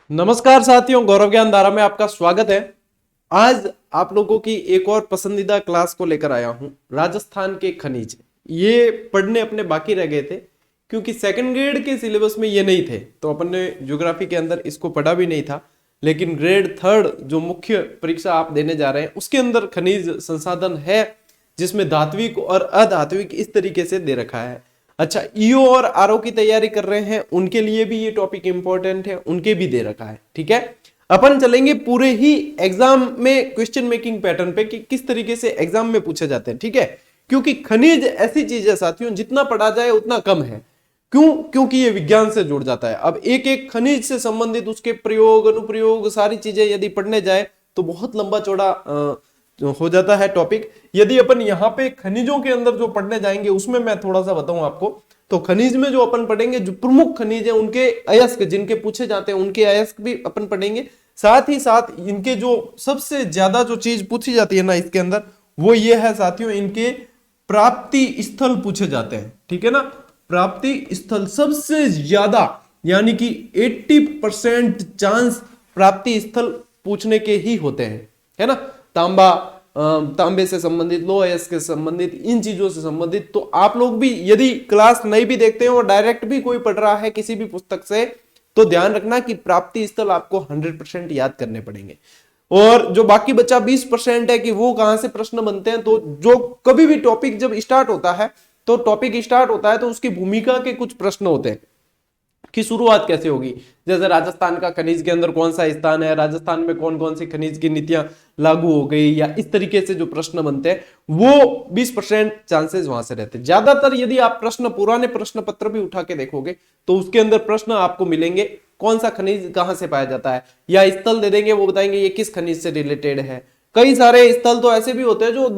नमस्कार साथियों, गौरव ज्ञान धारा में आपका स्वागत है। आज आप लोगों की एक और पसंदीदा क्लास को लेकर आया हूं, राजस्थान के खनिज। ये पढ़ने अपने बाकी रह गए थे क्योंकि सेकंड ग्रेड के सिलेबस में ये नहीं थे, तो अपन ने ज्योग्राफी के अंदर इसको पढ़ा भी नहीं था। लेकिन ग्रेड थर्ड जो मुख्य परीक्षा आप देने जा रहे हैं उसके अंदर खनिज संसाधन है, जिसमें धात्विक और अधात्विक इस तरीके से दे रखा है। अच्छा, ईओ और आरओ की तैयारी कर रहे हैं उनके लिए भी ये टॉपिक इंपॉर्टेंट है, उनके भी दे रखा है। ठीक है, अपन चलेंगे पूरे ही एग्जाम में क्वेश्चन मेकिंग पैटर्न पे कि किस तरीके से एग्जाम में पूछे जाते हैं। ठीक है, क्योंकि खनिज ऐसी चीज है साथियों, जितना पढ़ा जाए उतना कम है। क्यों? क्योंकि ये विज्ञान से जुड़ जाता है। अब एक एक खनिज से संबंधित उसके प्रयोग अनुप्रयोग सारी चीजें यदि पढ़ने जाए तो बहुत लंबा चौड़ा हो जाता है टॉपिक। यदि अपन यहाँ पे खनिजों के अंदर जो पढ़ने जाएंगे उसमें मैं थोड़ा सा बताऊं आपको, तो खनिज में जो अपन पढ़ेंगे, जो प्रमुख खनिज है उनके अयस्क जिनके पूछे जाते हैं उनके अयस्क भी अपन पढ़ेंगे। साथ ही साथ इनके जो सबसे ज्यादा जो चीज पूछी जाती है ना इसके अंदर, वो ये है साथियों, इनके प्राप्ति स्थल पूछे जाते हैं। ठीक है ना, प्राप्ति स्थल सबसे ज्यादा, यानी कि 80% चांस प्राप्ति स्थल पूछने के ही होते हैं, है ना। तांबा, तांबे से संबंधित, लो अयस्क से संबंधित, इन चीजों से संबंधित। तो आप लोग भी यदि क्लास नहीं भी देखते हो और डायरेक्ट भी कोई पढ़ रहा है किसी भी पुस्तक से, तो ध्यान रखना कि प्राप्ति स्थल आपको 100% याद करने पड़ेंगे। और जो बाकी बचा 20% है कि वो कहां से प्रश्न बनते हैं, तो जो कभी भी टॉपिक जब स्टार्ट होता है तो उसकी भूमिका के कुछ प्रश्न होते हैं कि शुरुआत कैसे होगी। जैसे राजस्थान का खनिज के अंदर कौन सा स्थान है, राजस्थान में कौन कौन सी खनिज की नीतियां लागू हो गई, या इस तरीके से जो प्रश्न बनते हैं वो 20% चांसेस वहां से रहते हैं। ज्यादातर यदि आप प्रश्न, पुराने प्रश्न पत्र भी उठा के देखोगे तो उसके अंदर प्रश्न आपको मिलेंगे कौन सा खनिज कहां से पाया जाता है, या स्थल दे देंगे, वो बताएंगे ये किस खनिज से रिलेटेड है। कई सारे स्थल तो ऐसे भी होते हैं जो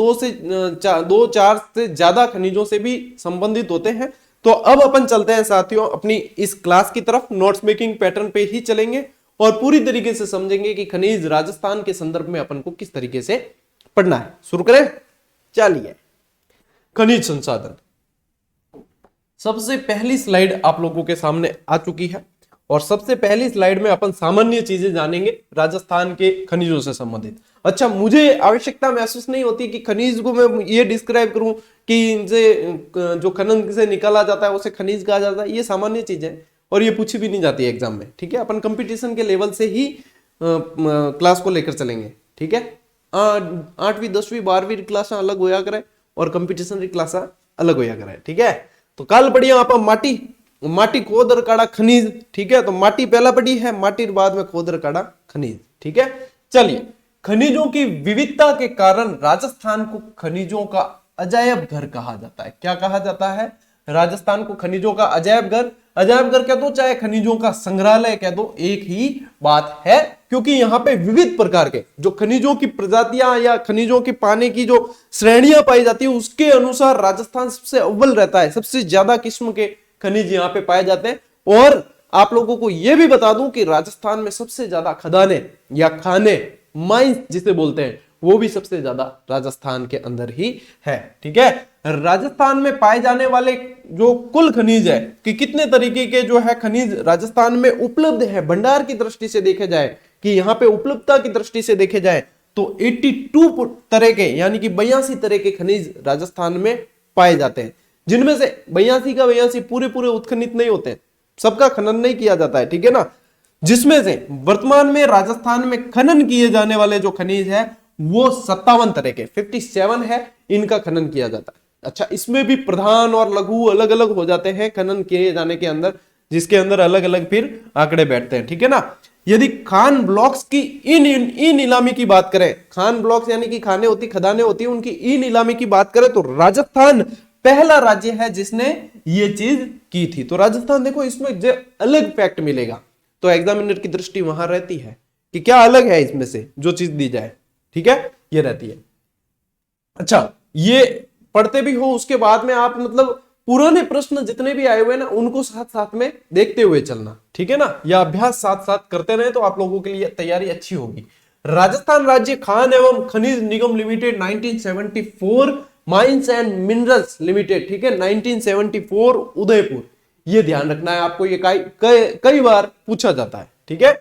2-4 से ज्यादा खनिजों से भी संबंधित होते हैं। तो अब अपन चलते हैं साथियों अपनी इस क्लास की तरफ। नोट्स मेकिंग पैटर्न पे ही चलेंगे और पूरी तरीके से समझेंगे कि खनिज राजस्थान के संदर्भ में अपन को किस तरीके से पढ़ना है। शुरू करें, चलिए। खनिज संसाधन, सबसे पहली स्लाइड आप लोगों के सामने आ चुकी है और सबसे पहली स्लाइड में अपन सामान्य चीजें जानेंगे राजस्थान के खनिजों से संबंधित। अच्छा, मुझे आवश्यकता महसूस नहीं होती कि खनिज को मैं ये डिस्क्राइब करूं कि इनसे जो खनन से निकाला जाता है उसे खनिज कहा जाता है। ये सामान्य चीजें और ये पूछी भी नहीं जाती है एग्जाम में। ठीक है, अपन कंपटीशन के लेवल से ही क्लास को लेकर चलेंगे। ठीक है, 8वीं 10वीं 12वीं क्लास अलग होया करे और कंपटीशन की क्लास अलग होया करे। ठीक है, तो कल बढ़िया आप माटी खोदर काड़ा खनिज। ठीक है, तो माटी पहला पड़ी है, माटी बाद में खोदर काड़ा खनिज। ठीक है, चलिए। खनिजों की विविधता के कारण राजस्थान को खनिजों का अजायब घर कहा जाता है। क्या कहा जाता है? राजस्थान को खनिजों का अजायब घर। अजायब घर कह दो चाहे खनिजों का संग्रहालय कह दो, एक ही बात है, क्योंकि यहाँ पे विविध प्रकार के जो खनिजों की प्रजातियां या खनिजों के पाने की जो श्रेणियां पाई जाती है उसके अनुसार राजस्थान सबसे अव्वल रहता है। सबसे ज्यादा किस्म के खनिज यहाँ पे पाए जाते हैं। और आप लोगों को यह भी बता दूं कि राजस्थान में सबसे ज्यादा खदानें या खाने, माइंस जिसे बोलते हैं, वो भी सबसे ज्यादा राजस्थान के अंदर ही है। ठीक है, राजस्थान में पाए जाने वाले जो कुल खनिज है कि कितने तरीके के जो है खनिज राजस्थान में उपलब्ध है, भंडार की दृष्टि से देखे जाए कि यहाँ पे उपलब्धता की दृष्टि से देखे जाए तो 82 तरह के, यानी कि 82 तरह के खनिज राजस्थान में पाए जाते हैं, जिनमें से 82 का 82 पूरे पूरे उत्खनित नहीं होते हैं, सबका खनन नहीं किया जाता है। ठीक है ना, जिसमें से वर्तमान में राजस्थान में खनन किए जाने वाले जो खनिज है वो 57 तरह के 57 है, इनका खनन किया जाता है। अच्छा, इसमें भी प्रधान और लघु अलग अलग हो जाते हैं खनन किए जाने के अंदर, जिसके अंदर अलग अलग फिर आंकड़े बैठते हैं। ठीक है ना, यदि खान ब्लॉक्स की ई नीलामी की बात करें, खान ब्लॉक्स यानी कि खाने होती, खदानें होती, उनकी ई नीलामी की बात करें तो राजस्थान पहला राज्य है जिसने ये चीज की थी। तो राजस्थान देखो, इसमें जो अलग फैक्ट मिलेगा तो एग्जामिनर की दृष्टि वहां रहती है कि क्या अलग है इसमें से जो चीज दी जाए। ठीक है, ये रहती है। अच्छा, ये पढ़ते भी हो, उसके बाद में आप मतलब पुराने प्रश्न जितने भी आए हुए ना उनको साथ साथ में देखते हुए चलना। ठीक है ना, यह अभ्यास साथ साथ करते रहे तो आप लोगों के लिए तैयारी अच्छी होगी। राजस्थान राज्य खान एवं खनिज निगम limited 1974, mines and minerals limited, ठीक है, 1974 उदयपुर। ये ध्यान रखना है आपको, ये कई बार पूछा जाता है। ठीक है,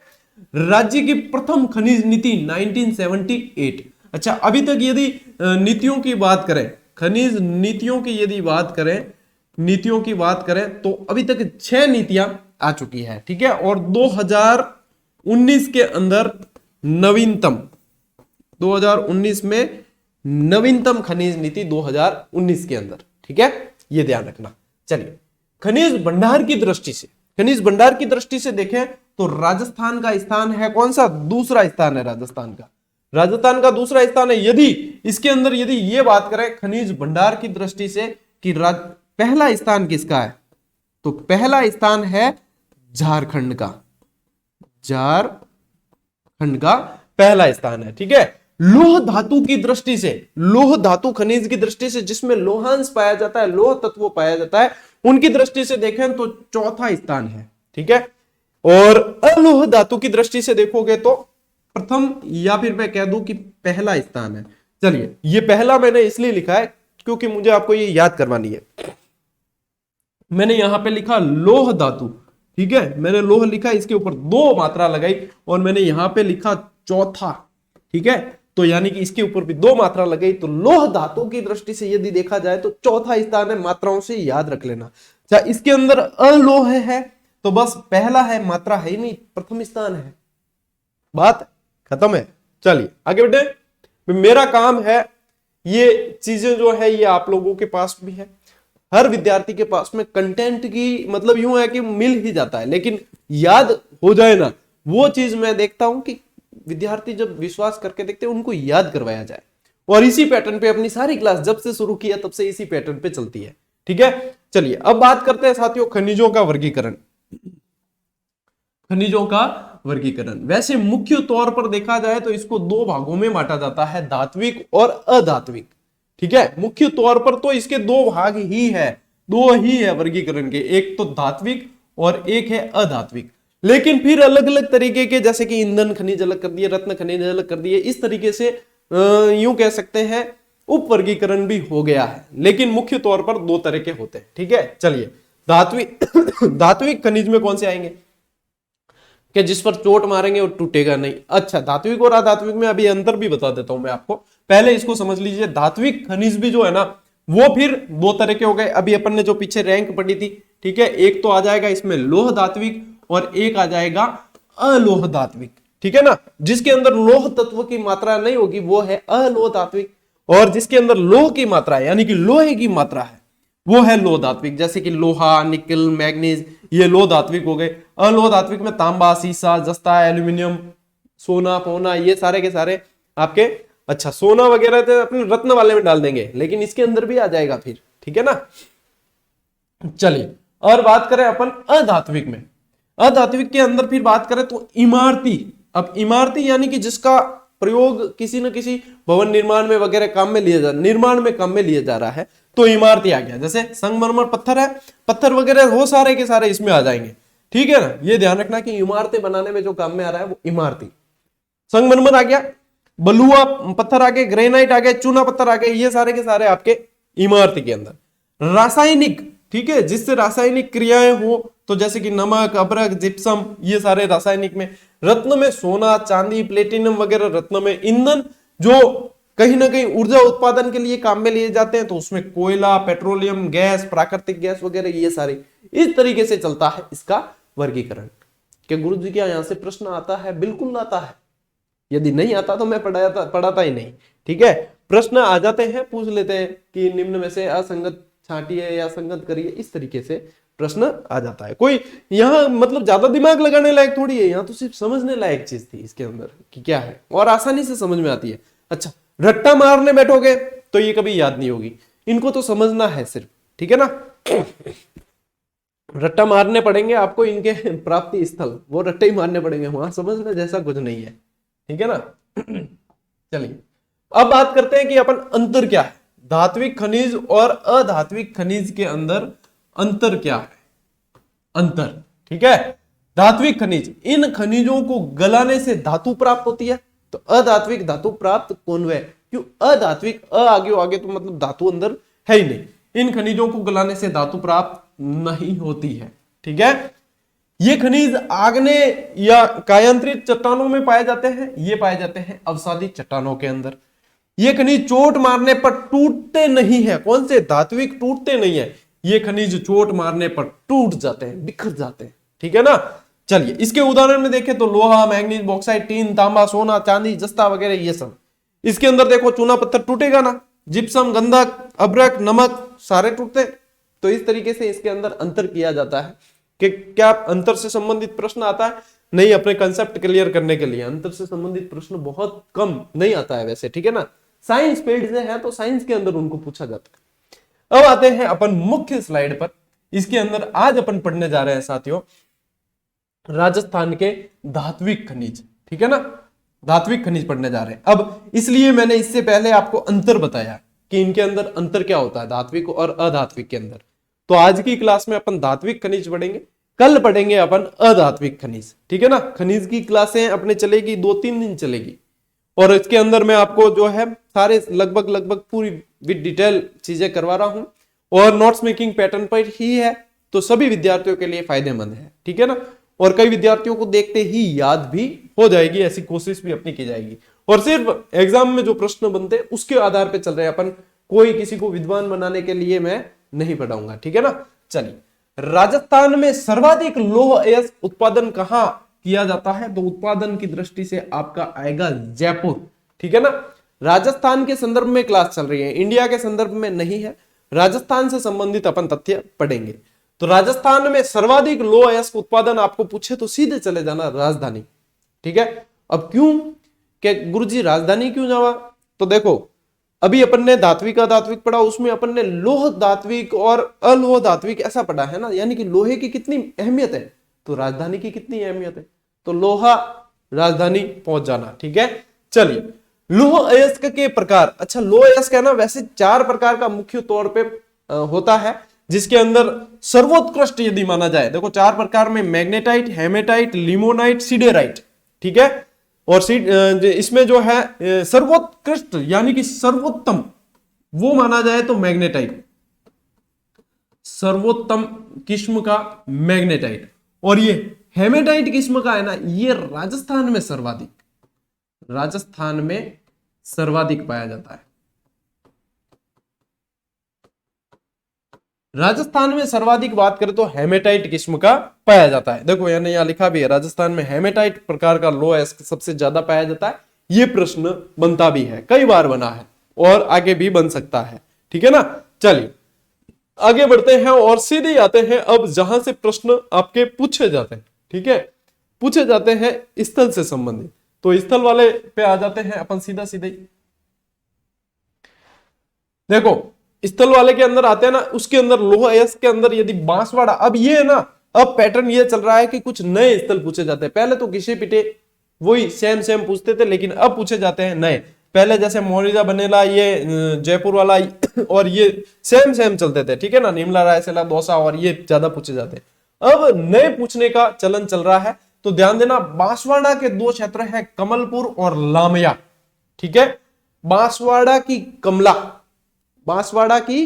राज्य की प्रथम खनिज नीति 1978। अच्छा, अभी तक यदि नीतियों की बात करें, खनिज नीतियों की यदि बात करें, नीतियों की बात करें तो अभी तक 6 नीतियां आ चुकी है, ठीक है। और 2019 के अंदर नवीनतम, 2019 में नवीनतम खनिज नीति 2019 के अंदर, ठीक है, ये ध्यान रखना। चलिए, खनिज भंडार की दृष्टि से, खनिज भंडार की दृष्टि से देखें तो राजस्थान का स्थान है कौन सा? दूसरा स्थान है राजस्थान का, राजस्थान का दूसरा स्थान है। यदि इसके अंदर यदि ये बात करें खनिज भंडार की दृष्टि से कि पहला स्थान किसका है, तो पहला स्थान है झारखंड का, झारखंड का पहला स्थान है, ठीक है। लोह धातु की दृष्टि से, लोह धातु खनिज की दृष्टि से जिसमें लोहांश पाया जाता है, लोह तत्व पाया जाता है, उनकी दृष्टि से देखें तो चौथा स्थान है, ठीक है। और अलोह धातु की दृष्टि से देखोगे तो प्रथम, या फिर मैं कह दूं कि पहला स्थान है। चलिए, ये पहला मैंने इसलिए लिखा है क्योंकि मुझे आपको ये याद करवानी है। मैंने यहां पे लिखा लोह धातु, ठीक है, मैंने लोह लिखा, इसके ऊपर 2 मात्रा लगाई और मैंने यहां पे लिखा चौथा, ठीक है। तो यानी कि इसके ऊपर भी 2 मात्रा लगाई, तो लोह धातु की दृष्टि से यदि देखा जाए तो चौथा स्थान है, मात्राओं से याद रख लेना। अच्छा, इसके अंदर अलोह है तो बस पहला है, मात्रा है ही नहीं, प्रथम स्थान है, बात खत्म है। चलिए आगे बढ़े। मेरा काम है ये चीजें जो है ये आप लोगों के पास भी है, हर विद्यार्थी के पास में कंटेंट की मतलब यूं है कि मिल ही जाता है, लेकिन याद हो जाए ना, वो चीज मैं देखता हूं कि विद्यार्थी जब विश्वास करके देखते हैं उनको याद करवाया जाए। और इसी पैटर्न पे अपनी सारी क्लास जब से शुरू किया तब से इसी पैटर्न पे चलती है, ठीक है। चलिए अब बात करते हैं साथियों खनिजों का वर्गीकरण, खनिजों का वर्गीकरण। वैसे मुख्य तौर पर देखा जाए तो इसको 2 भागों में बांटा जाता है, धात्विक और अधात्विक, ठीक है। मुख्य तौर पर तो इसके 2 भाग ही है, 2 ही है वर्गीकरण के, एक तो धात्विक और एक है अधात्विक। लेकिन फिर अलग अलग तरीके के, जैसे कि ईंधन खनिज अलग कर दिए, रत्न खनिज अलग कर दिए, इस तरीके से यूं कह सकते हैं उप वर्गीकरण भी हो गया है, लेकिन मुख्य तौर पर 2 तरह के होते हैं, ठीक है। चलिए धात्विक धात्विक खनिज में कौन से आएंगे कि जिस पर चोट मारेंगे वो टूटेगा नहीं। अच्छा, धात्विक और अधात्विक में अभी अंतर भी बता देता हूं मैं आपको, पहले इसको समझ लीजिए। धात्विक खनिज भी जो है ना वो फिर 2 तरह के हो गए, अभी अपन ने जो पीछे रैंक पढ़ी थी, ठीक है। एक तो आ जाएगा इसमें लोह धात्विक और एक आ जाएगा अलोह धात्विक, ठीक है ना। जिसके अंदर लोह तत्व की मात्रा नहीं होगी वो है अलोह धात्विक, और जिसके अंदर लोह की मात्रा है यानी कि लोहे की मात्रा है वो है लोह धात्विक, जैसे कि लोहा, निकल, मैग्नीज, ये लोह धात्विक हो गए। अलोह धात्विक में तांबा, सीसा, जस्ता, एल्यूमिनियम, सोना, पोना, ये सारे के सारे आपके, अच्छा सोना वगैरह तो अपने रत्न वाले में डाल देंगे, लेकिन इसके अंदर भी आ जाएगा फिर, ठीक है ना। चलिए और बात करें अपन अधात्विक में, अधात्विक के अंदर फिर बात करें तो इमारती। अब इमारती यानी कि जिसका प्रयोग किसी न किसी भवन निर्माण में वगैरह काम में लिया निर्माण में काम में लिया जा रहा है, तो इमारती आ गया। जैसे संगमरमर पत्थर है, पत्थर वगैरह वो सारे के सारे इसमें आ जाएंगे, ठीक है ना। ये ध्यान रखना कि इमारतें बनाने में जो काम में आ रहा है वो इमारती, संगमरमर आ गया, बलुआ पत्थर आ गए, ग्रेनाइट आ गए, चूना पत्थर आ गए, ये सारे के सारे आपके इमारती के अंदर। रासायनिक, ठीक है, जिससे रासायनिक क्रियाएं हो, तो जैसे कि नमक, अबरक, जिप्सम, ये सारे रासायनिक में। रत्न में सोना, चांदी, प्लेटिनम वगैरह रत्न में। ईंधन जो कहीं ना कहीं ऊर्जा उत्पादन के लिए काम में लिए जाते हैं, तो उसमें कोयला, पेट्रोलियम गैस, प्राकृतिक गैस वगैरह, ये सारे इस तरीके से चलता है इसका वर्गीकरण। क्या गुरु जी क्या यहां से प्रश्न आता है? बिल्कुल आता है, यदि नहीं आता तो मैं पढ़ाता ही नहीं, ठीक है। प्रश्न आ जाते हैं, पूछ लेते हैं कि निम्न में से असंगत छांटिए या संगत करिए, इस तरीके से प्रश्न आ जाता है। कोई यहाँ मतलब ज्यादा दिमाग लगाने लायक थोड़ी है, यहाँ तो सिर्फ समझने लायक चीज थी इसके अंदर कि क्या है, और आसानी से समझ में आती है। अच्छा, रट्टा मारने बैठोगे तो ये कभी याद नहीं होगी, इनको तो समझना है सिर्फ, ठीक है ना। रट्टा मारने पड़ेंगे आपको, इनके प्राप्ति स्थल वो रट्टे ही मारने पड़ेंगे, वहां समझना जैसा कुछ नहीं है, ठीक है ना। चलिए अब बात करते हैं कि अपन अंतर क्या है, धात्विक खनिज और अधात्विक खनिज के अंदर अंतर क्या है। अंतर, ठीक है। धात्विक खनिज, इन खनिजों को गलाने से धातु प्राप्त होती है, तो अधात्विक धातु प्राप्त कौन हुए? क्यों अधात्विक, आगे तो मतलब धातु अंदर है ही नहीं। इन खनिजों को गलाने से धातु प्राप्त नहीं होती है, ठीक है। ये खनिज आग्नेय या कायांतरित चट्टानों में पाए जाते हैं, ये पाए जाते हैं अवसादी चट्टानों के अंदर। ये खनिज चोट मारने पर टूटते नहीं है, कौन से धात्विक टूटते नहीं है, ये खनिज चोट मारने पर टूट जाते हैं, बिखर जाते हैं, ठीक है ना। चलिए इसके उदाहरण में देखें तो लोहा, मैंगनीज, बॉक्साइट, टीन, तांबा, सोना, चांदी, जस्ता वगैरह ये सब। इसके अंदर देखो चूना पत्थर टूटेगा ना, जिप्सम, गंधक, अभ्रक, नमक सारे टूटते। तो इस तरीके से इसके अंदर अंतर किया जाता है कि क्या अंतर से संबंधित प्रश्न आता है, नहीं, अपने कंसेप्ट क्लियर करने के लिए अंतर से संबंधित प्रश्न बहुत कम नहीं आता है वैसे, ठीक है ना। साइंस फील्ड से है तो साइंस के अंदर उनको पूछा जाता है। अब आते हैं अपन मुख्य स्लाइड पर। इसके अंदर आज अपन पढ़ने जा रहे हैं साथियों राजस्थान के धात्विक खनिज, ठीक है ना, धात्विक खनिज पढ़ने जा रहे हैं। अब इसलिए मैंने इससे पहले आपको अंतर बताया कि इनके अंदर अंतर क्या होता है धात्विक और अधात्विक के अंदर। तो आज की क्लास में अपन धात्विक खनिज पढ़ेंगे, कल पढ़ेंगे अपन अधात्विक खनिज, ठीक है ना। खनिज की क्लासें अपने चलेगी 2-3 दिन चलेगी, और इसके अंदर मैं आपको जो है सारे लगभग पूरी विद डिटेल चीजें करवा रहा हूं, और नोट्स मेकिंग पैटर्न पर ही है, तो सभी विद्यार्थियों के लिए फायदेमंद है, ठीक है ना। और कई विद्यार्थियों को देखते ही याद भी हो जाएगी, ऐसी कोशिश भी अपनी की जाएगी। और सिर्फ एग्जाम में जो प्रश्न बनते हैं उसके आधार पर चल रहे हैं अपन, कोई किसी को विद्वान बनाने के लिए मैं नहीं पढ़ाऊंगा, ठीक है ना। चलिए, राजस्थान में सर्वाधिक लौह अयस्क उत्पादन कहां किया जाता है, तो उत्पादन की दृष्टि से आपका आएगा जयपुर, ठीक है ना। राजस्थान के संदर्भ में क्लास चल रही है, इंडिया के संदर्भ में नहीं है, राजस्थान से संबंधित अपन तथ्य पढ़ेंगे। तो राजस्थान में सर्वाधिक लौह अयस्क उत्पादन आपको पूछे तो सीधे चले जाना राजधानी, ठीक है। अब क्यों कि गुरुजी राजधानी क्यों जावा, तो देखो अभी अपन ने धात्विक अधात्विक पढ़ा, उसमें अपन ने लोह धात्विक और अलोह धात्विक ऐसा पढ़ा है ना, यानी कि लोहे की कितनी अहमियत है तो राजधानी की कितनी अहमियत है, तो लोहा राजधानी पहुंच जाना, ठीक है। चलिए, लौह अयस्क के प्रकार, अच्छा लौह अयस्क है ना, वैसे 4 प्रकार का मुख्य तौर पे होता है, जिसके अंदर सर्वोत्कृष्ट यदि माना जाए, देखो 4 प्रकार में मैग्नेटाइट, हेमेटाइट, लिमोनाइट, सिडेराइट, ठीक है। और इसमें जो है सर्वोत्कृष्ट यानी कि सर्वोत्तम वो माना जाए तो मैग्नेटाइट, सर्वोत्तम किस्म का मैग्नेटाइट। और ये हेमेटाइट किस्म का है ना, ये राजस्थान में सर्वाधिक पाया जाता है। राजस्थान में सर्वाधिक बात करें तो हेमेटाइट किस्म का पाया जाता है। देखो यानी यहां लिखा भी है राजस्थान में हेमेटाइट प्रकार का लौह अयस्क सबसे ज्यादा पाया जाता है। ये प्रश्न बनता भी है, कई बार बना है और आगे भी बन सकता है, ठीक है ना। चलिए आगे बढ़ते हैं और सीधे आते हैं अब जहां से प्रश्न आपके पूछे जाते हैं, ठीक है, पूछे जाते हैं स्थल से संबंधित। तो स्थल वाले पे आ जाते हैं अपन सीधा सीधे। देखो स्थल वाले के अंदर आते हैं ना, उसके अंदर लौह अयस्क के अंदर यदि बांसवाड़ा, अब ये है ना, अब पैटर्न ये चल रहा है कि कुछ नए स्थल पूछे जाते हैं। पहले तो घिसे पिटे वही सेम पूछते थे, लेकिन अब पूछे जाते हैं नए। पहले जैसे मोरिजा बनेला, ये जयपुर वाला और ये सेम चलते थे, ठीक है ना, निमला, रायसेला, दौसा और ये ज्यादा पूछे जाते हैं। अब नए पूछने का चलन चल रहा है, तो ध्यान देना बांसवाड़ा के 2 क्षेत्र हैं, कमलपुर और लामया, ठीक है। बांसवाड़ा की कमला, बांसवाड़ा की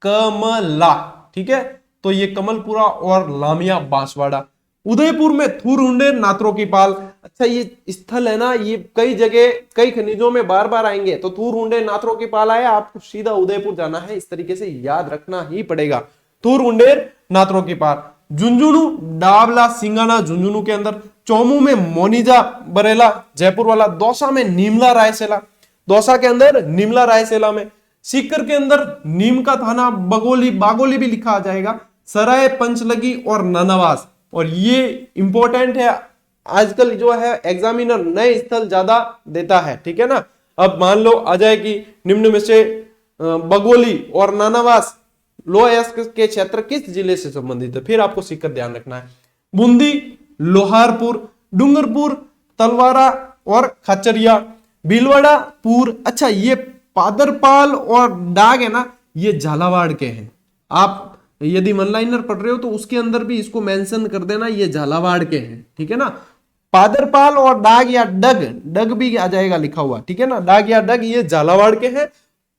कमला, ठीक है, तो ये कमलपुरा और लामिया बांसवाड़ा। उदयपुर में थूरहुंडेर, नात्रो की पाल। अच्छा ये स्थल है ना, ये कई जगह कई खनिजों में बार बार आएंगे, तो थूरहुंडेर, नात्रो की पाल आया, आपको सीधा उदयपुर जाना है, इस तरीके से याद रखना ही पड़ेगा। थूरहुंडेर, नात्रो की पाल। झुंझुनू, डाबला, सिंगाना झुंझुनू के अंदर। चौमू में मोनिजा बरेला, जयपुर वाला। दौसा में नीमला रायसेला, दौसा के अंदर निमला रायसेला में। सीकर के अंदर नीम का थाना, बागोली भी लिखा आ जाएगा, सराय, पंचलगी और नानावास। और ये इंपॉर्टेंट है, आजकल जो है एग्जामिनर नए स्थल ज्यादा देता है, ठीक है ना। अब मान लो आ जाए कि निम्न में से बगोली और नानावास लौह अयस्क के क्षेत्र किस जिले से संबंधित है, फिर आपको सीकर ध्यान रखना है। बूंदी, लोहारपुर, डूंगरपुर, तलवारा और खचरिया, भीलवाड़ा, पूर। अच्छा ये पादरपाल और डाग है ना, ये झालावाड़ के हैं। आप यदि वन लाइनर पढ़ रहे हो तो उसके अंदर भी इसको मेंशन कर देना, ये झालावाड़ के हैं, ठीक है ना। पादरपाल और डाग या डग भी आ जाएगा लिखा हुआ, ठीक है ना, डाग या डग ये झालावाड़ के हैं।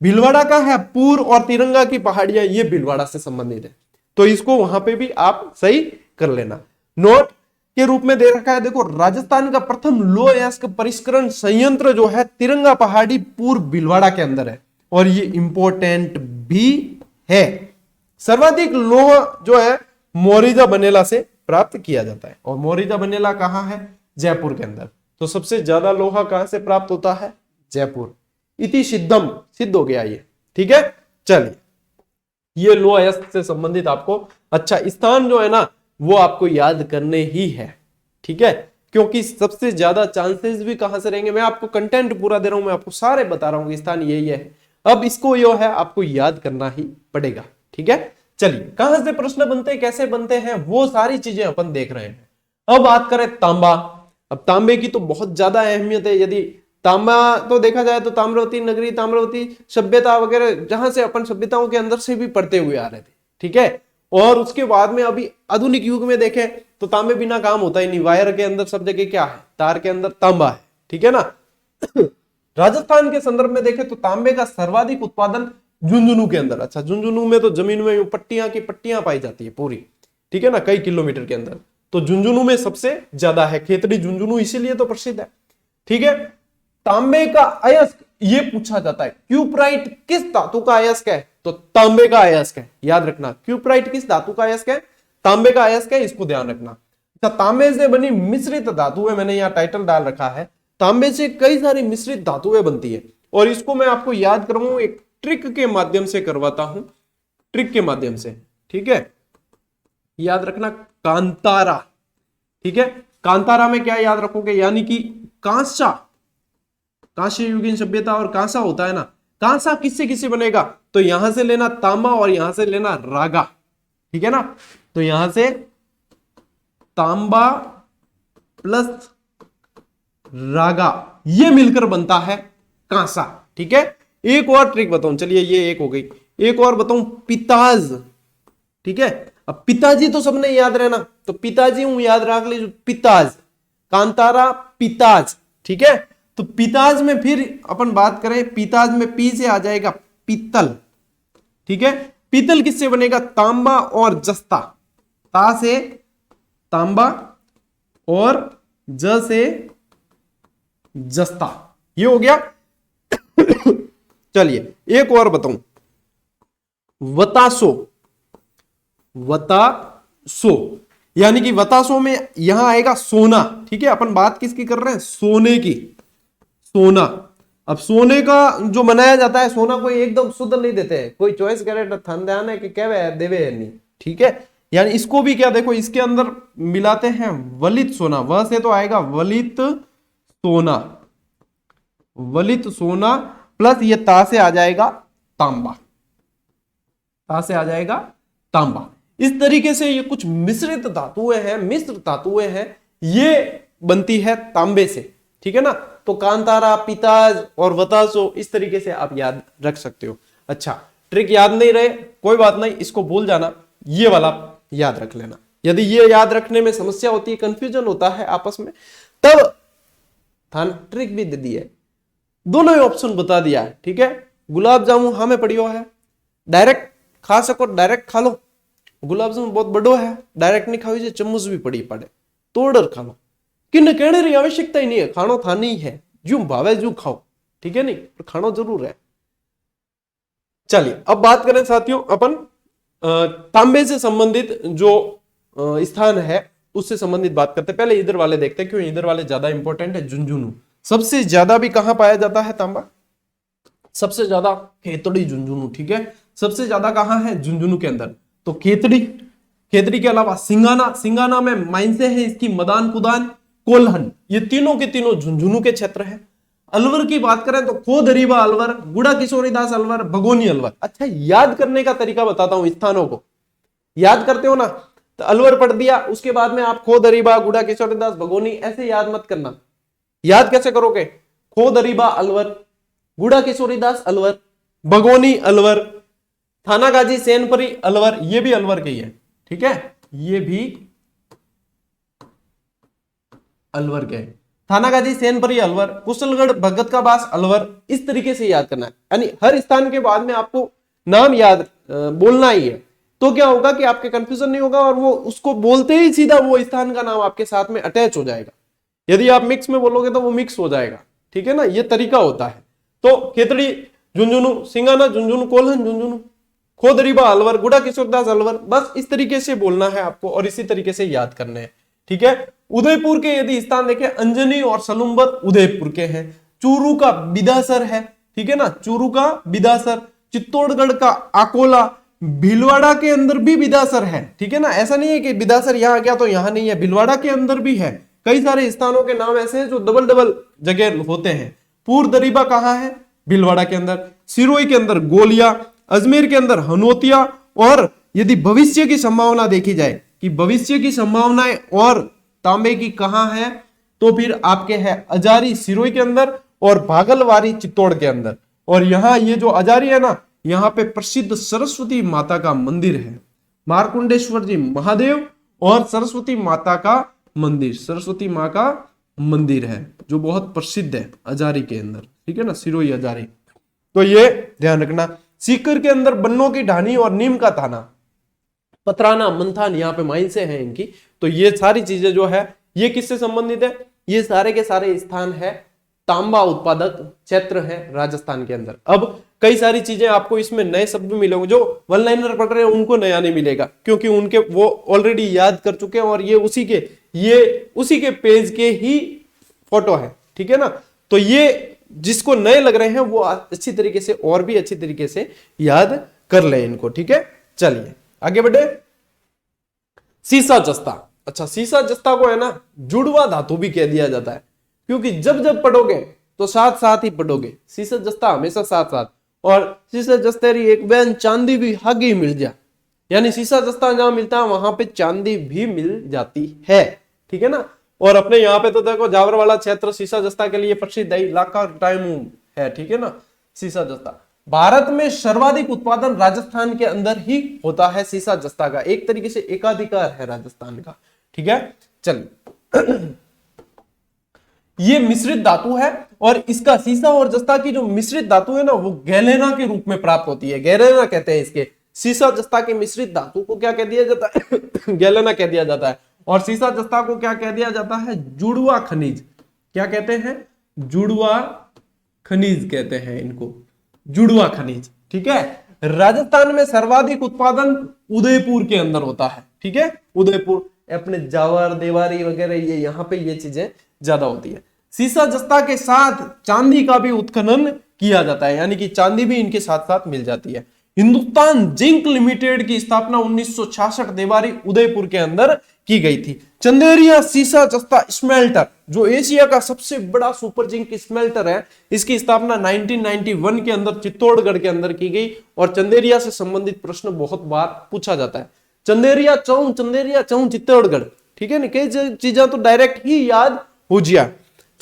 भीलवाड़ा का है पूर और तिरंगा की पहाड़ियां, ये भीलवाड़ा से संबंधित है, तो इसको वहां पे भी आप सही कर लेना। नोट के रूप में दे रखा है, देखो राजस्थान का प्रथम लौह अयस्क परिष्करण संयंत्र जो है तिरंगा पहाड़ी पूर्व भीलवाड़ा के अंदर है, और ये इंपॉर्टेंट भी है। सर्वाधिक लोह जो है मोरिजा बनेला से प्राप्त किया जाता है, और मोरिजा बनेला कहां है? जयपुर के अंदर। तो सबसे ज्यादा लोहा कहां से प्राप्त होता है? जयपुर। इति सिद्धम, सिद्ध हो गया ये, ठीक है। चलिए, ये लोह अयस्क से संबंधित आपको अच्छा स्थान जो है ना वो आपको याद करने ही है, ठीक है, क्योंकि सबसे ज्यादा चांसेस भी कहां से रहेंगे। मैं आपको कंटेंट पूरा दे रहा हूं, मैं आपको सारे बता रहा हूं कि स्थान यही है। अब इसको यो है आपको याद करना ही पड़ेगा, ठीक है। चलिए, कहां से प्रश्न बनते हैं, कैसे बनते हैं, वो सारी चीजें अपन देख रहे हैं। अब बात करें तांबा। अब तांबे की तो बहुत ज्यादा अहमियत है। यदि तांबा तो देखा जाए तो ताम्रवती नगरी, ताम्रवती सभ्यता वगैरह, जहां से अपन सभ्यताओं के अंदर से भी पढ़ते हुए आ रहे थे, ठीक है। और उसके बाद में अभी आधुनिक युग में देखें तो तांबे बिना काम होता ही नहीं। वायर के अंदर सब जगह क्या है? तार के अंदर तांबा है, ठीक है ना। राजस्थान के संदर्भ में देखें तो तांबे का सर्वाधिक उत्पादन झुंझुनू के अंदर। अच्छा, झुंझुनू में तो जमीन में पट्टियां की पट्टियां पाई जाती है पूरी, ठीक है ना, कई किलोमीटर के अंदर। तो झुंझुनू में सबसे ज्यादा है। खेतड़ी झुंझुनू इसीलिए तो प्रसिद्ध है, ठीक है। तांबे का अयस्क ये पूछा जाता है, क्यूप्राइट किस धातु का अयस्क है? तो तांबे का अयस्क है, याद रखना। क्यूप्राइट किस धातु का अयस्क है? तांबे का अयस्क है, इसको ध्यान रखना। अच्छा, तांबे से बनी मिश्रित धातुएं, मैंने यहाँ टाइटल डाल रखा है, तांबे से कई सारी मिश्रित धातुएं बनती है, और इसको मैं आपको याद करवाऊं एक ट्रिक के माध्यम से करवाता हूं, ट्रिक के माध्यम से, ठीक है। याद रखना, कांतारा, ठीक है। कांतारा में क्या याद रखोगे? यानी कि कांसा, कांस्य युगीन सभ्यता और कांसा होता है ना, कांसा किससे किससे बनेगा? तो यहां से लेना तांबा और यहां से लेना रागा, ठीक है ना। तो यहां से तांबा प्लस रागा ये मिलकर बनता है कांसा, ठीक है। एक और ट्रिक बताऊं, चलिए ये एक हो गई, एक और बताऊं, पिताज, ठीक है। अब पिताजी तो सबने याद रहना, तो पिताजी हूं, याद रख लीजिए, पिताज, कांतारा पिताज, ठीक है। तो पिताज में फिर अपन बात करें, पिताज में पी से आ जाएगा पीतल, ठीक है। पीतल किससे बनेगा? तांबा और जस्ता, ता से तांबा और ज से जस्ता, ये हो गया। चलिए एक और बताऊं, वतासो, वतासो यानी कि वतासो में यहां आएगा सोना, ठीक है। अपन बात किसकी कर रहे हैं? सोने की, सोना। अब सोने का जो बनाया जाता है, सोना कोई एकदम शुद्ध नहीं देते हैं, कोई चॉइस करे ध्यान है कि क्या देवे नहीं, ठीक है। यानी इसको भी क्या, देखो इसके अंदर मिलाते हैं वलित सोना, वह से तो आएगा वलित सोना, वलित सोना प्लस ये ता से आ जाएगा तांबा, ता से आ जाएगा तांबा। इस तरीके से ये कुछ मिश्रित धातुएं हैं, मिश्र धातुएं हैं, ये बनती है तांबे से, ठीक है ना। तो कांतारा, पिताज और वतासो, इस तरीके से आप याद रख सकते हो। अच्छा, ट्रिक याद नहीं रहे कोई बात नहीं, इसको भूल जाना, ये वाला याद रख लेना। यदि ये याद रखने में समस्या होती है, कंफ्यूजन होता है आपस में, तब था ट्रिक भी दे दी है, दोनों ही ऑप्शन बता दिया है, ठीक है। गुलाब जामुन हमें पड़ियो है, डायरेक्ट खा सको, डायरेक्ट खा लो। गुलाब जामुन बहुत बड़ो है, डायरेक्ट नहीं खाओ, चम्मच भी पड़ी पड़े, तोड़ खा लो, किन कहने की आवश्यकता ही नहीं है, खानो था नहीं है, जू भावे जू खाओ, ठीक है नहीं, पर खानो जरूर है। चलिए अब बात करें साथियों अपन तांबे से संबंधित जो स्थान है उससे संबंधित बात करते हैं। पहले इधर वाले देखते हैं, क्यों इधर वाले ज्यादा इंपॉर्टेंट है। झुंझुनू सबसे ज्यादा भी कहां पाया जाता है तांबा? सबसे ज्यादा खेतड़ी झुंझुनू, ठीक है। सबसे ज्यादा कहां है? झुंझुनू के अंदर। तो खेतड़ी, खेतड़ी के अलावा सिंगाना, सिंगाना में माइंसे है इसकी, मदान कुदान, कोल्हन, ये तीनों के तीनों झुंझुनू के क्षेत्र है। अलवर की बात करें तो खोदरीबा अलवर, गुड़ा किशोरीदास अलवर, भगोनी अलवर। अच्छा, याद करने का तरीका बताता हूं, स्थानों को याद करते हो ना, तो अलवर पढ़ दिया, उसके बाद में आप खोदरीबा, गुड़ा किशोरीदास, भगोनी ऐसे याद मत करना। याद कैसे करोगे? खोदरीबा अलवर, गुड़ा किशोरीदास अलवर, भगोनी अलवर, थानागाजी सेनपरी अलवर, ये भी अलवर के ही है, ठीक है, ये भी अलवर के है। थानागाजी सेनपरी अलवर, कुशलगढ़ भगत का बास अलवर, इस तरीके से याद करना है। यानी हर स्थान के बाद में आपको नाम याद बोलना ही है। तो क्या होगा कि आपके कंफ्यूजन नहीं होगा और वो उसको बोलते ही सीधा वो स्थान का नाम आपके साथ में अटैच हो जाएगा। यदि आप मिक्स में बोलोगे तो वो मिक्स हो जाएगा, ठीक है ना, ये तरीका होता है। तो खेतड़ी झुंझुनू, सिंगाना झुंझुनू, कोल्हन झुंझुनू, खोदरीबा अलवर, गुड़ा किशोरदास अलवर, बस इस तरीके से बोलना है आपको और इसी तरीके से याद करने हैं, ठीक है। उदयपुर के यदि स्थान देखें, अंजनी और सलुम्बर उदयपुर के हैं। चूरू का बिदासर है, ठीक है ना, चूरू का बिदासर। चित्तौड़गढ़ का आकोला, भीलवाड़ा के अंदर भी बिदासर है, ठीक है ना, ऐसा नहीं है कि बिदासर यहां गया तो यहां नहीं है, भीलवाड़ा के अंदर भी है। कई सारे स्थानों के नाम ऐसे हैं जो डबल डबल जगह होते हैं। पूर दरीबा कहां है? भीलवाड़ा के अंदर। सिरोही के अंदर गोलिया, अजमेर के अंदर हनोतिया। और यदि भविष्य की संभावना देखी जाए कि भविष्य की संभावनाएं और तांबे की कहां है, तो फिर आपके है अजारी सिरोही के अंदर और भागलवारी चित्तौड़ के अंदर। और यहां ये जो अजारी है ना, यहां पे प्रसिद्ध सरस्वती माता का मंदिर है, मारकुंडेश्वर जी महादेव और सरस्वती माता का मंदिर, सरस्वती माँ का मंदिर है जो बहुत प्रसिद्ध है अजारी के अंदर, ठीक है ना, सिरोही अजारी। तो ये ध्यान रखना। सीकर के अंदर बन्नों की ढानी और नीम का थाना, पतराना, मंथान, यहाँ पे माइन से है इनकी। तो ये सारी चीजें जो है ये किससे संबंधित है? ये सारे के सारे स्थान है तांबा उत्पादक क्षेत्र है राजस्थान के अंदर। अब कई सारी चीजें आपको इसमें नए शब्द मिलेंगे, जो वन लाइनर पढ़ रहे हैं उनको नया नहीं मिलेगा, क्योंकि उनके वो ऑलरेडी याद कर चुके हैं और ये उसी के पेज के ही फोटो है, ठीक है ना। तो ये जिसको नए लग रहे हैं वो अच्छी तरीके से और भी अच्छी तरीके से याद कर ले इनको, ठीक है। चलिए आगे बढ़े। सीसा जस्ता, अच्छा सीसा जस्ता को है ना जुड़वा धातु भी कह दिया जाता है, क्योंकि जब जब पढ़ोगे तो साथ साथ ही पढ़ोगे। सीसा जस्ता हमेशा साथ साथ। और सीसा जस्तेरी एक बहन चांदी भी हागी मिल जा, यानी सीसा जस्ता जहां मिलता है वहां पे चांदी भी मिल जाती है, ठीक है ना। और अपने यहाँ पे तो देखो जावर वाला क्षेत्र सीसा जस्ता के लिए प्रसिद्ध है, इलाका टाइम है, ठीक है ना। सीसा जस्ता भारत में सर्वाधिक उत्पादन राजस्थान के अंदर ही होता है सीसा जस्ता का, एक तरीके से एकाधिकार है राजस्थान का, ठीक है। चलिए ये मिश्रित धातु है और इसका सीसा और जस्ता की जो मिश्रित धातु है ना वो गैलेना के रूप में प्राप्त होती है, गैलेना कहते हैं इसके। सीसा जस्ता के मिश्रित धातु को क्या कह दिया जाता है? गैलेना कह दिया जाता है। और सीसा जस्ता को क्या कह दिया जाता है? जुड़वा खनिज। क्या कहते हैं? जुड़वा खनिज कहते हैं इनको, जुड़वा खनिज, ठीक है। राजस्थान में सर्वाधिक उत्पादन उदयपुर के अंदर होता है, ठीक है। उदयपुर, अपने जावर, देवारी वगैरह ये यहाँ पे ये चीजें ज्यादा होती है। सीसा जस्ता के साथ चांदी का भी उत्खनन किया जाता है, यानी कि चांदी भी इनके साथ साथ मिल जाती है। हिंदुस्तान जिंक लिमिटेड की स्थापना 1966 देवारी उदयपुर के अंदर की गई थी। चंदेरिया सीसा जस्ता स्मेल्टर, जो एशिया का सबसे बड़ा सुपर जिंक स्मेल्टर है, इसकी स्थापना 1991 के अंदर चित्तौड़गढ़ के अंदर की गई। और चंदेरिया से संबंधित प्रश्न बहुत बार पूछा जाता है। चंदेरिया चौं चित्तौड़गढ़, ठीक है ना, कई चीजें तो डायरेक्ट ही याद हो जिया।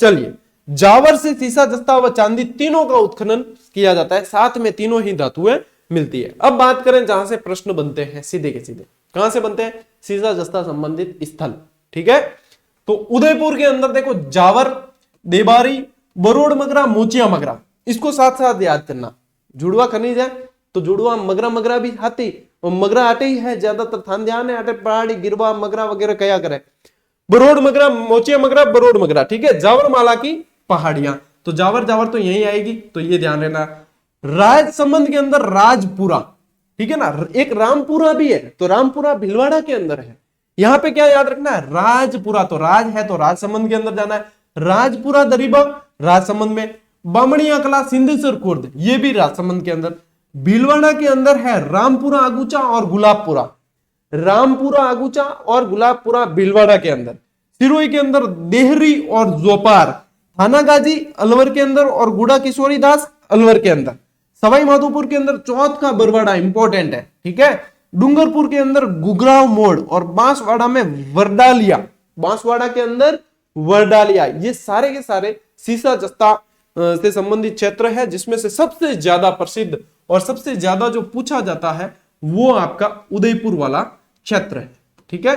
चलिए जावर से सीसा जस्ता व चांदी तीनों का उत्खनन किया जाता है, साथ में तीनों ही धातुएं मिलती है। अब बात करें जहां से प्रश्न बनते हैं सीधे के सीधे, कहां से बनते हैं? सीसा जस्ता संबंधित स्थल, ठीक है। तो उदयपुर के अंदर देखो जावर, देबारी, बरोड़ मगरा, मोचिया मगरा, इसको साथ साथ याद करना। जुड़वा खनिज है तो जुड़वा मगरा भी आती, और मगरा आटे ही है ज्यादातर, थान ध्यान है आटे पहाड़ी गिरवा मगरा वगैरह कया करे। बरोड़ मगरा, मोचिया मगरा, बरोड़ मगरा, ठीक है। जावर माला की पहाड़ियां, तो जावर तो यही आएगी, तो ये ध्यान रहना। राजसमंद के अंदर राजपुरा, ठीक है ना, एक रामपुरा भी है, तो रामपुरा भीलवाड़ा के अंदर है। यहां पे क्या याद रखना है? राजपुरा, तो राज है तो राजसमंद के अंदर जाना है। राजपुरा दरीबा राजसमंद में। बामणिया कला सिंधेश्वर खुर्द, ये भी राजसमंद के अंदर। भीलवाड़ा के अंदर है रामपुरा आगुचा और गुलाबपुरा, रामपुरा आगुचा और गुलाबपुरा भीलवाड़ा के अंदर। सिरोही के अंदर देहरी और जोपार, थानागाजी अलवर के अंदर और गुड़ा किशोरी दास अलवर के अंदर। सवाई माधोपुर के अंदर चौथ का बरवाड़ा इंपॉर्टेंट है, ठीक है। डूंगरपुर के अंदर गुगराव मोड़ और बांसवाड़ा में वरडालिया, बांसवाड़ा के अंदर वरडालिया, ये सारे के सारे सीसा जस्ता से संबंधित क्षेत्र है, जिसमें से सबसे ज्यादा प्रसिद्ध और सबसे ज्यादा जो पूछा जाता है वो आपका उदयपुर वाला क्षेत्र है, ठीक है।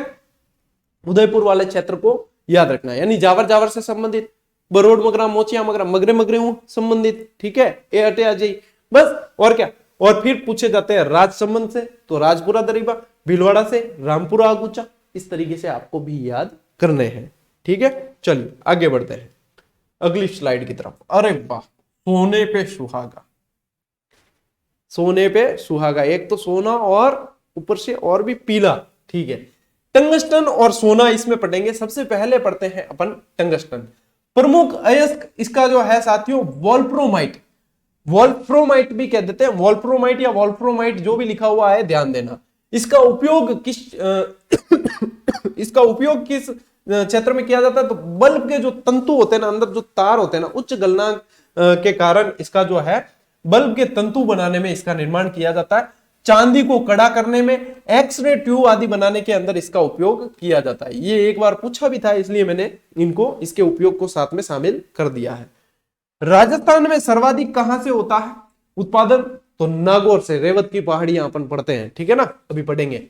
उदयपुर वाले क्षेत्र को याद रखना है, यानी जावर से संबंधित, बरोड़ मगरा, मोचिया मगरा, मगरे संबंधित, ठीक है। ए अटे आ जाइए बस, और क्या। और फिर पूछे जाते हैं राजसमंद से तो राजपुरा दरिबा, भीलवाड़ा से रामपुरा आगुचा। इस तरीके से आपको भी याद करने हैं। ठीक है, चलिए आगे बढ़ते हैं अगली स्लाइड की तरफ। अरे वाह, सोने पे सुहागा, सोने पे सुहागा, एक तो सोना और ऊपर से और भी पीला। ठीक है, टंगस्टन और सोना इसमें पढ़ेंगे। सबसे पहले पढ़ते हैं अपन टंगस्टन। प्रमुख अयस्क इसका जो है साथियों वोल्फ्रोमाइट, वोल्फ्रोमाइट भी कह देते हैं, वोल्फ्रोमाइट या वोल्फ्रोमाइट जो भी लिखा हुआ है ध्यान देना। इसका उपयोग किस इसका उपयोग किस क्षेत्र में किया जाता है? तो बल्ब के जो तंतु होते हैं ना, अंदर जो तार होते हैं ना, उच्च गलनांक के कारण इसका जो है बल्ब के तंतु बनाने में इसका निर्माण किया जाता है। चांदी को कड़ा करने में, एक्सरे ट्यूब आदि बनाने के अंदर इसका उपयोग किया जाता है। ये एक बार पूछा भी था, इसलिए मैंने इनको इसके उपयोग को साथ में शामिल कर दिया है। राजस्थान में सर्वाधिक कहां से होता है उत्पादन? तो नागौर से, रेवत की पहाड़ियां अपन पढ़ते हैं। ठीक है ना, अभी पढ़ेंगे।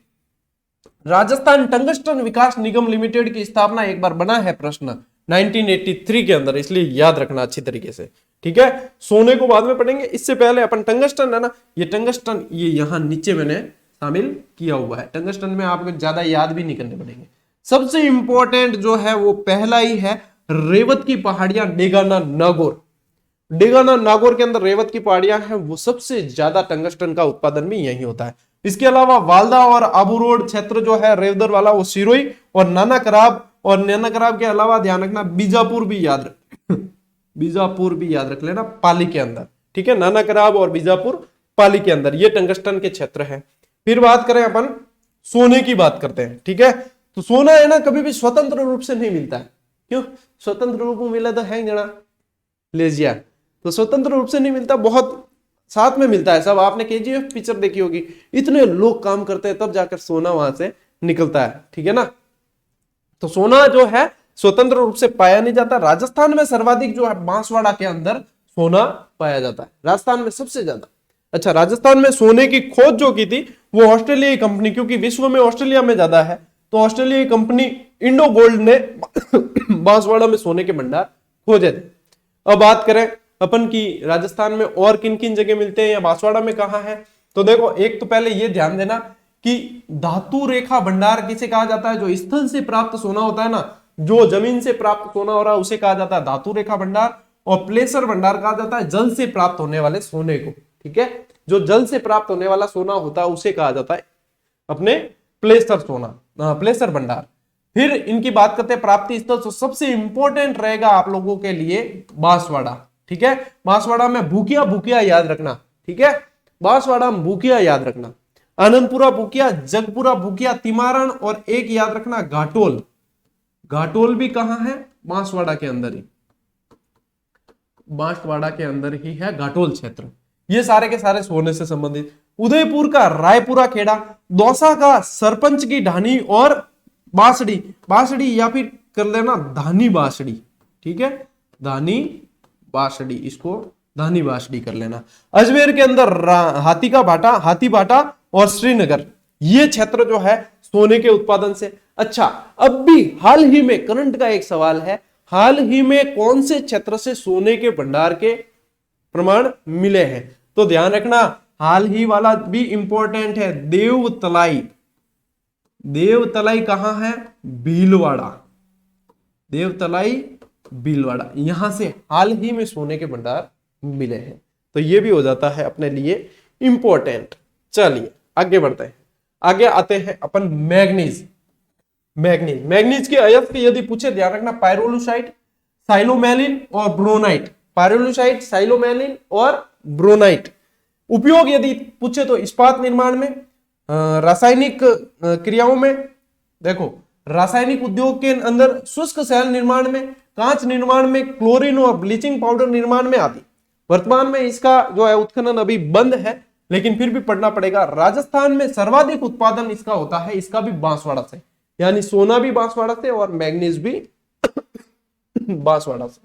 राजस्थान टंगस्टन विकास निगम लिमिटेड की स्थापना एक बार बना है प्रश्न 1983 के अंदर, इसलिए याद रखना अच्छी तरीके से। ठीक है, सोने को बाद में पढ़ेंगे, इससे पहले अपन टंगस्टन है ना, ये टंगस्टन ये यहां नीचे मैंने शामिल किया हुआ है। टंगस्टन में आपको ज्यादा याद भी नहीं करने पड़ेंगे। सबसे इंपॉर्टेंट जो है वो पहला ही है, रेवत की पहाड़ियां, डेगाना नागौर। डेगाना नागौर के अंदर रेवत की पहाड़ियां हैं, वो सबसे ज्यादा टंगस्टन का उत्पादन भी यही होता है। इसके अलावा वालदा और आबू रोड क्षेत्र जो है रेवदर वाला, वो सिरोई और नाना कराब, और नाना कराब के अलावा ध्यान रखना बीजापुर भी याद रख बीजापुर भी याद रख लेना, पाली के अंदर। ठीक है, नाना कराब और बीजापुर पाली के अंदर, ये टंगस्टन के क्षेत्र है। फिर बात करें अपन सोने की, बात करते हैं। ठीक है, तो सोना है ना कभी भी स्वतंत्र रूप से नहीं मिलता है। क्यों? स्वतंत्र रूप में मिला तो है जना लेजिया, तो स्वतंत्र रूप से नहीं मिलता, बहुत साथ में मिलता है। सब आपने केजीएफ पिक्चर देखी होगी, इतने लोग काम करते हैं तब जाकर सोना वहां से निकलता है। ठीक है ना, तो सोना जो है स्वतंत्र रूप से पाया नहीं जाता। राजस्थान में सर्वाधिक जो है बांसवाड़ा के अंदर सोना पाया जाता है, राजस्थान में सबसे ज्यादा। अच्छा, राजस्थान में सोने की खोज जो की थी वो ऑस्ट्रेलियाई कंपनी, क्योंकि विश्व में ऑस्ट्रेलिया में ज्यादा है, तो ऑस्ट्रेलियाई कंपनी इंडो गोल्ड ने बांसवाड़ा में सोने के भंडार खोजे थे। अब बात करें अपन की राजस्थान में और किन किन जगह मिलते हैं या बांसवाड़ा में कहां है, तो देखो एक तो पहले ये ध्यान देना कि धातु रेखा भंडार किसे कहा जाता है? जो स्थल से प्राप्त सोना होता है ना, जो जमीन से प्राप्त सोना हो रहा है उसे कहा जाता है धातु रेखा भंडार, और प्लेसर भंडार कहा जाता है जल से प्राप्त होने वाले सोने को। ठीक है, जो जल से प्राप्त होने वाला सोना होता है उसे कहा जाता है अपने प्लेसर सोना, प्लेसर भंडार। फिर इनकी बात करते हैं प्राप्ति स्थल, तो सबसे इंपॉर्टेंट रहेगा आप लोगों के लिए बांसवाड़ा। ठीक है, बांसवाड़ा में भूकिया, भूकिया याद रखना। ठीक है, बांसवाड़ा में भूकिया याद रखना, आनंदपुरा भूकिया, जगपुरा भूकिया, तिमारण, और एक याद रखना घाटोल। घाटोल भी कहां है? बांसवाड़ा के अंदर ही, बांसवाड़ा के अंदर ही है घाटोल क्षेत्र। ये सारे के सारे सोने से संबंधित। उदयपुर का रायपुरा खेड़ा, दौसा का सरपंच की ढानी और बांसड़ी, बांसड़ी या फिर कर लेना धानी बांसड़ी। ठीक है, धानी बांसड़ी, इसको धानी बांसड़ी कर लेना। अजमेर के अंदर हाथी का भाटा, हाथी भाटा और श्रीनगर, ये क्षेत्र जो है सोने के उत्पादन से। अच्छा, अब भी हाल ही में करंट का एक सवाल है, हाल ही में कौन से क्षेत्र से सोने के भंडार के प्रमाण मिले हैं? तो ध्यान रखना, हाल ही वाला भी इंपॉर्टेंट है, देवतलाई। देवतलाई कहां है? भीलवाड़ा, देवतलाई भीलवाड़ा, यहां से हाल ही में सोने के भंडार मिले हैं। तो ये भी हो जाता है अपने लिए इंपॉर्टेंट। चलिए आगे बढ़ते हैं, आगे आते हैं अपन मैग्नीज। मैग्नीज, मैग्नीज के अयस्क यदि पूछे ध्यान रखना, पायरोलुसाइट, साइलोमेलिन और ब्रोनाइट। पायरोलुसाइट, साइलोमेलिन और ब्रोनाइट। उपयोग यदि पूछे तो इस्पात निर्माण में, रासायनिक क्रियाओं में, देखो रासायनिक उद्योग के अंदर, शुष्क सेल निर्माण में, कांच निर्माण में, क्लोरीन और ब्लीचिंग पाउडर निर्माण में आदि। वर्तमान में इसका जो है उत्खनन अभी बंद है, लेकिन फिर भी पढ़ना पड़ेगा। राजस्थान में सर्वाधिक उत्पादन इसका होता है, इसका भी बांसवाड़ा से, यानी सोना भी बांसवाड़ा से और मैग्नीज भी बांसवाड़ा से।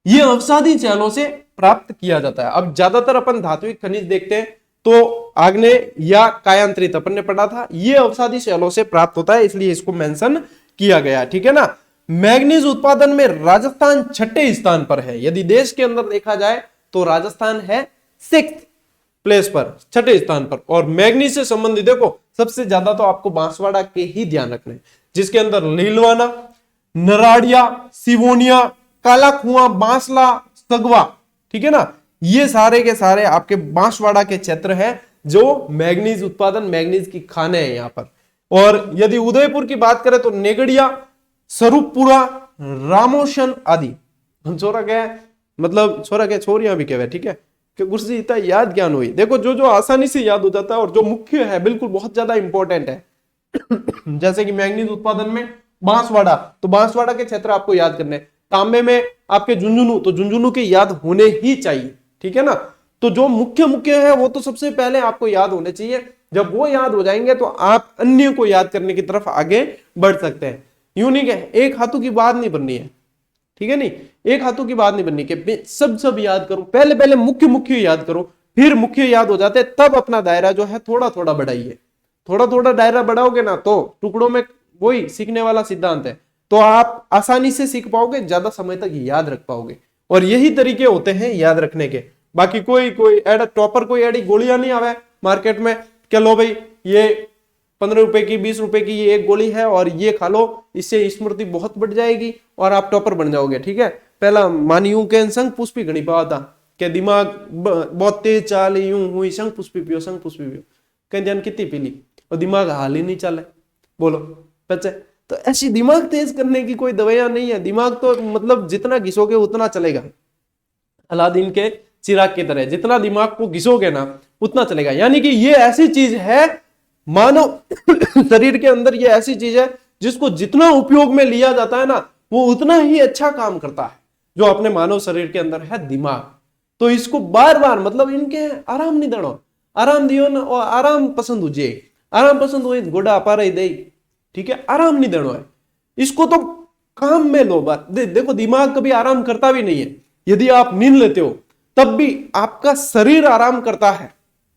ये अवसादी चैनलों से प्राप्त किया जाता है। अब ज्यादातर अपन धात्विक खनिज देखते हैं तो आग्नेय या कायांतरित अपन ने पढ़ा था, ये अवसादी शैलों से प्राप्त होता है, इसलिए इसको मेंशन किया गया। ठीक है ना, मैग्नीज उत्पादन में राजस्थान छठे स्थान पर है। यदि देश के अंदर देखा जाए तो राजस्थान है 6th, प्लेस पर, छठे स्थान पर। और मैग्नीज से संबंधित देखो सबसे ज्यादा तो आपको बांसवाड़ा के ही ध्यान रखने हैं, जिसके अंदर लीलवाना, नराड़िया, सिवोनिया, काला कुआं, बांसला, सगवा, ठीक है ना, ये सारे के सारे आपके बांसवाड़ा के क्षेत्र है जो मैग्नीज उत्पादन, मैग्नीज की खाने हैं यहां पर। और यदि उदयपुर की बात करें तो नेगड़िया, स्वरूपपुरा, रामोशन आदि। हम छोरा क्या है, मतलब छोरा क्या छोरियां भी कहवे, ठीक है, कि गुरुजी इतना याद ज्ञान हुई। देखो जो जो आसानी से याद हो जाता है और जो मुख्य है बिल्कुल बहुत ज्यादा इंपॉर्टेंट है जैसे कि मैग्नीज उत्पादन में बांसवाड़ा, तो बांसवाड़ा के क्षेत्र आपको याद करने। तांबे में आपके झुंझुनू, तो झुंझुनू के याद होने ही चाहिए, ठीक है ना। तो जो मुख्य मुख्य है वो तो सबसे पहले आपको याद होने चाहिए। जब वो याद हो जाएंगे तो आप अन्य को याद करने की तरफ आगे बढ़ सकते हैं। यूं नहीं है एक हाथों की बात नहीं बननी है, ठीक है, नहीं एक हाथों की बात नहीं बननी कि सब याद करो, पहले पहले मुख्य मुख्य याद करो, फिर मुख्य याद हो जाते तब अपना दायरा जो है थोड़ा थोड़ा बढ़ाइए। थोड़ा थोड़ा दायरा बढ़ाओगे ना तो टुकड़ों में, वही सीखने वाला सिद्धांत है, तो आप आसानी से सीख पाओगे, ज्यादा समय तक याद रख पाओगे। और यही तरीके होते हैं याद रखने के। बाकी कोई टॉपर कोई एडी गोलियां नहीं आवे मार्केट में, क्या लो भाई ये 15 रुपए की 20 रुपए की ये एक गोली है और ये खा लो, इससे स्मृति बहुत बढ़ जाएगी और आप टॉपर बन जाओगे, ठीक है। पहला मानियू के संग पुष्पी घनी पावा था कि दिमाग बहुत तेज चाल यूं हुई, संग पुष्पी पियो, संग पुष्पी पियो, कहीं जान कितनी पीली और दिमाग हाल ही नहीं चले, बोलो बच्चे। तो ऐसी दिमाग तेज करने की कोई दवाइयां नहीं है, दिमाग तो मतलब जितना घिसोगे उतना चलेगा, अलादीन के चिराग की तरह, जितना दिमाग को घिसोगे ना उतना चलेगा। यानी कि ये ऐसी चीज है मानव शरीर के अंदर, ये ऐसी चीज है जिसको जितना उपयोग में लिया जाता है ना वो उतना ही अच्छा काम करता है, जो अपने मानव शरीर के अंदर है दिमाग। तो इसको बार बार मतलब इनके आराम नहीं देना, आराम दियो ना, और आराम पसंद हो जाए, आराम पसंद हो गोड़ा पा रही दे, ठीक है, आराम नहीं देना है इसको, तो काम में लो बात। देखो दिमाग कभी आराम करता भी नहीं है, यदि आप नींद लेते हो तब भी आपका शरीर आराम करता है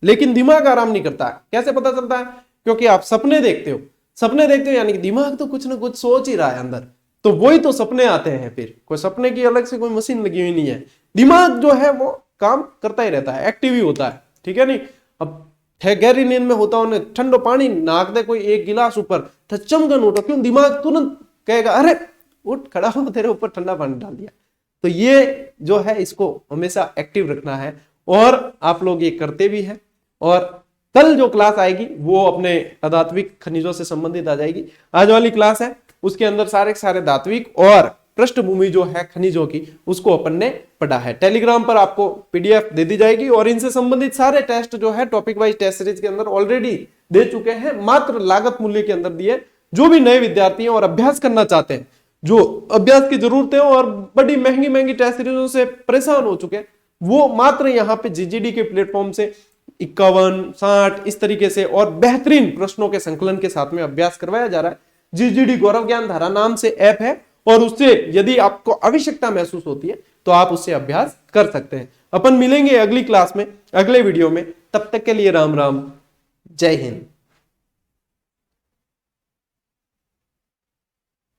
लेकिन दिमाग आराम नहीं करता है। कैसे पता चलता है? क्योंकि आप सपने देखते हो, सपने देखते हो यानी कि दिमाग तो कुछ ना कुछ सोच ही रहा है अंदर, तो वही तो सपने आते हैं। फिर कोई सपने की अलग से कोई मशीन लगी हुई नहीं है, दिमाग जो है वो काम करता ही रहता है, एक्टिव ही होता है, ठीक है। नहीं अब गहरी नींद में होता उन्हें ठंडो पानी नाक दे कोई एक गिलास ऊपर, चमगन उठो, क्यों? दिमाग तुरंत कहेगा अरे उठ खड़ा हो, तेरे ऊपर ठंडा पानी डाल दिया। तो ये जो है इसको हमेशा एक्टिव रखना है और आप लोग ये करते भी हैं। और कल जो क्लास आएगी वो अपने अधात्विक खनिजों से संबंधित आ जाएगी। आज वाली क्लास है उसके अंदर सारे धात्विक और पृष्ठभूमि जो है खनिजों की उसको अपन ने पढ़ा है। टेलीग्राम पर आपको पीडीएफ दे दी जाएगी और इनसे संबंधित सारे टेस्ट जो है टॉपिक वाइज टेस्ट सीरीज के अंदर ऑलरेडी दे चुके हैं, मात्र लागत मूल्य के अंदर दिए। जो भी नए विद्यार्थी हैं और अभ्यास करना चाहते हैं, जो अभ्यास की जरूरत है और बड़ी महंगी महंगी टेस्ट सीरीजों से परेशान हो चुके हैं, वो मात्र यहाँ पे जीजीडी के प्लेटफॉर्म से 51, 60 इस तरीके से और बेहतरीन प्रश्नों के संकलन के साथ में अभ्यास करवाया जा रहा है। जीजीडी गौरव ज्ञान धारा नाम से ऐप है और उससे यदि आपको आवश्यकता महसूस होती है तो आप उससे अभ्यास कर सकते हैं। अपन मिलेंगे अगली क्लास में, अगले वीडियो में, तब तक के लिए राम राम, जय हिंद।